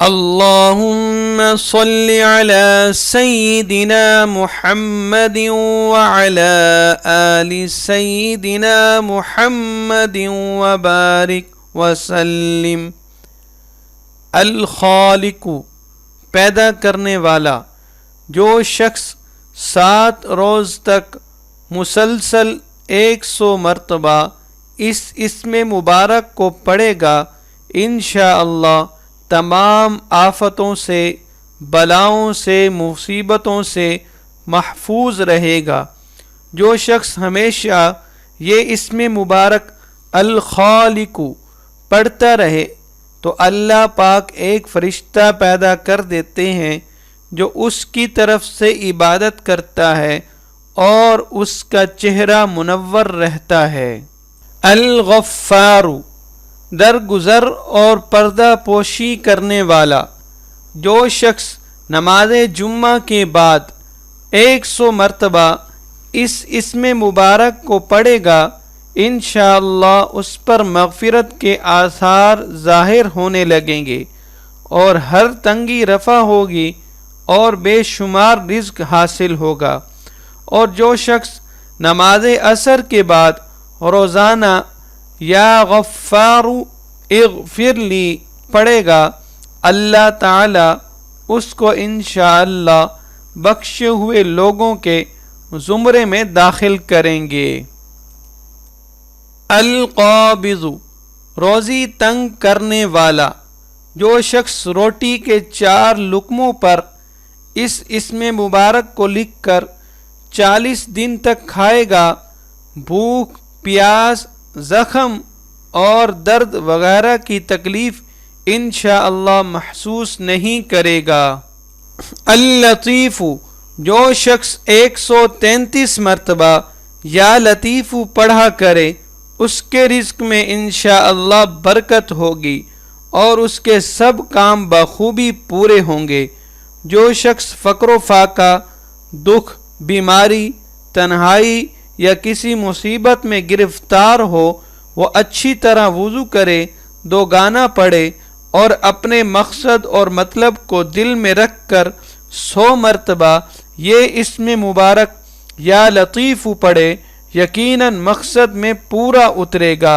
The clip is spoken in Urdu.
اللہم صلی علی سیدنا محمد وعلی آل سیدنا محمد وبارک وسلم۔ الخالق، پیدا کرنے والا، جو شخص 7 روز تک مسلسل 100 مرتبہ اس اسم مبارک کو پڑھے گا، انشاءاللہ تمام آفتوں سے، بلاؤں سے، مصیبتوں سے محفوظ رہے گا۔ جو شخص ہمیشہ یہ اسم مبارک الخالق پڑھتا رہے تو اللہ پاک ایک فرشتہ پیدا کر دیتے ہیں جو اس کی طرف سے عبادت کرتا ہے اور اس کا چہرہ منور رہتا ہے۔ الغفار، درگزر اور پردہ پوشی کرنے والا، جو شخص نماز جمعہ کے بعد 100 مرتبہ اس اسم مبارک کو پڑھے گا، انشاءاللہ اس پر مغفرت کے آثار ظاہر ہونے لگیں گے اور ہر تنگی رفع ہوگی اور بے شمار رزق حاصل ہوگا۔ اور جو شخص نماز عصر کے بعد روزانہ یا غفار اغفر لی پڑھے گا، اللہ تعالی اس کو انشاءاللہ بخشے ہوئے لوگوں کے زمرے میں داخل کریں گے۔ القابض، روزی تنگ کرنے والا، جو شخص روٹی کے 4 لقموں پر اس اسم مبارک کو لکھ کر 40 دن تک کھائے گا، بھوک، پیاس، زخم اور درد وغیرہ کی تکلیف انشاءاللہ محسوس نہیں کرے گا۔ اللطیف، جو شخص 133 مرتبہ یا لطیف پڑھا کرے، اس کے رزق میں انشاءاللہ برکت ہوگی اور اس کے سب کام بخوبی پورے ہوں گے۔ جو شخص فقر و فاقہ، دکھ، بیماری، تنہائی یا کسی مصیبت میں گرفتار ہو، وہ اچھی طرح وضو کرے، 2 گانا پڑھے اور اپنے مقصد اور مطلب کو دل میں رکھ کر 100 مرتبہ یہ اسم مبارک یا لطیف پڑھے، یقیناً مقصد میں پورا اترے گا۔